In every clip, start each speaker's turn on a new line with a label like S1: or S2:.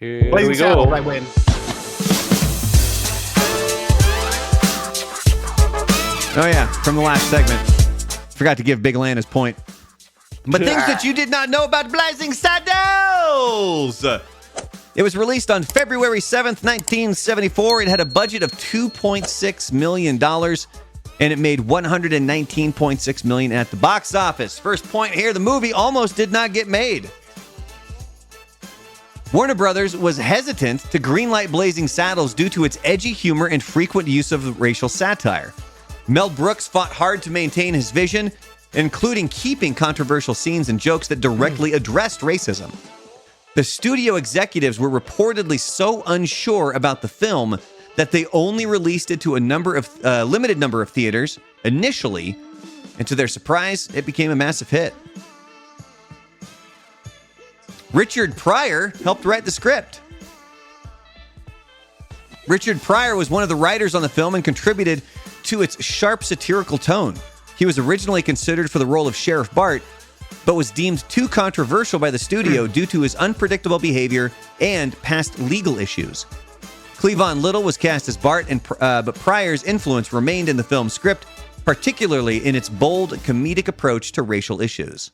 S1: Here
S2: Blazing
S1: we
S2: Saddles,
S1: go.
S2: I win.
S3: Oh, yeah, from the last segment. Forgot to give Big Lan his point. But things that you did not know about Blazing Saddles! It was released on February 7th, 1974. It had a budget of $2.6 million, and it made $119.6 million at the box office. First point here, the movie almost did not get made. Warner Brothers was hesitant to greenlight Blazing Saddles due to its edgy humor and frequent use of racial satire. Mel Brooks fought hard to maintain his vision, including keeping controversial scenes and jokes that directly addressed racism. The studio executives were reportedly so unsure about the film that they only released it to a limited number of theaters initially, and to their surprise, it became a massive hit. Richard Pryor helped write the script. Richard Pryor was one of the writers on the film and contributed to its sharp satirical tone. He was originally considered for the role of Sheriff Bart, but was deemed too controversial by the studio due to his unpredictable behavior and past legal issues. Cleavon Little was cast as Bart, but Pryor's influence remained in the film's script, particularly in its bold, comedic approach to racial issues.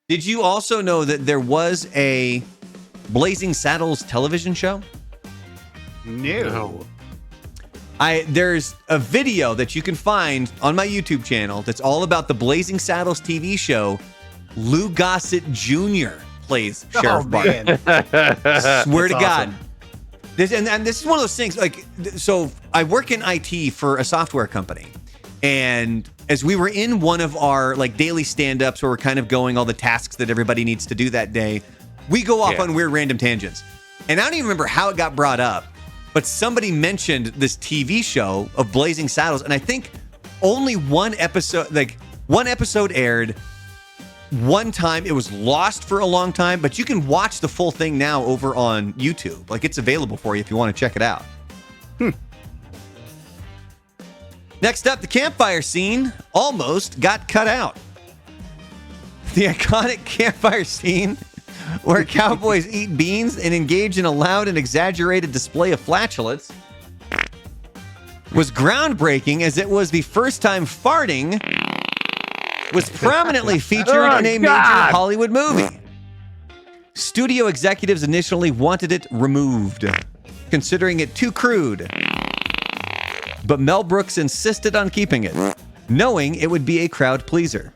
S3: Did you also know that there was a Blazing Saddles television show?
S2: No.
S3: There's a video that you can find on my YouTube channel that's all about the Blazing Saddles TV show. Lou Gossett Jr. plays Sheriff Bart. Swear to God. This is one of those things, like, so I work in IT for a software company. And as we were in one of our like daily stand-ups where we're kind of going all the tasks that everybody needs to do that day, we go off on weird random tangents. And I don't even remember how it got brought up, but somebody mentioned this TV show of Blazing Saddles, and I think only one episode aired one time. It was lost for a long time, but you can watch the full thing now over on YouTube. Like, it's available for you if you want to check it out. Next up, the campfire scene almost got cut out. The iconic campfire scene where cowboys eat beans and engage in a loud and exaggerated display of flatulence was groundbreaking, as it was the first time farting was prominently featured in a major Hollywood movie. Studio executives initially wanted it removed, considering it too crude. But Mel Brooks insisted on keeping it, knowing it would be a crowd pleaser.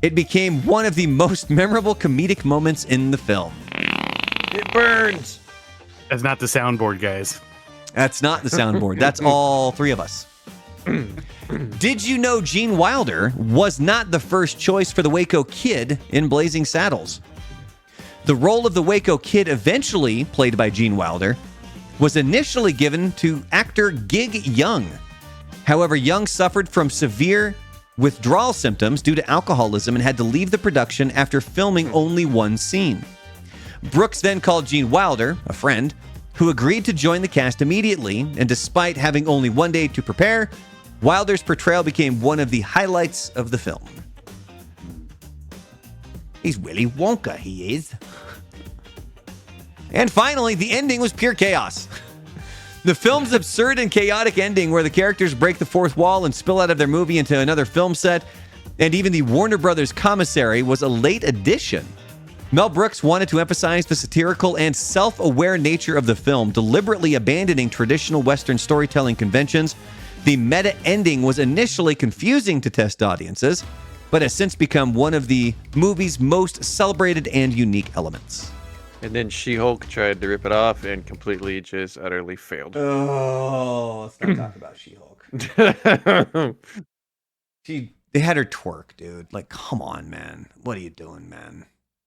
S3: It became one of the most memorable comedic moments in the film.
S1: It burns.
S2: That's not the soundboard, guys.
S3: That's not the soundboard. That's all three of us. Did you know Gene Wilder was not the first choice for the Waco Kid in Blazing Saddles? The role of the Waco Kid, eventually played by Gene Wilder, was initially given to actor Gig Young. However, Young suffered from severe withdrawal symptoms due to alcoholism and had to leave the production after filming only one scene. Brooks then called Gene Wilder, a friend, who agreed to join the cast immediately, and despite having only one day to prepare, Wilder's portrayal became one of the highlights of the film. He's Willy Wonka, he is. And finally, the ending was pure chaos. The film's absurd and chaotic ending, where the characters break the fourth wall and spill out of their movie into another film set, and even the Warner Brothers commissary, was a late addition. Mel Brooks wanted to emphasize the satirical and self-aware nature of the film, deliberately abandoning traditional Western storytelling conventions. The meta ending was initially confusing to test audiences, but has since become one of the movie's most celebrated and unique elements.
S1: And then She-Hulk tried to rip it off and completely just utterly failed.
S3: Oh, let's not talk about She-Hulk. They had her twerk, dude. Like, come on, man. What are you doing, man?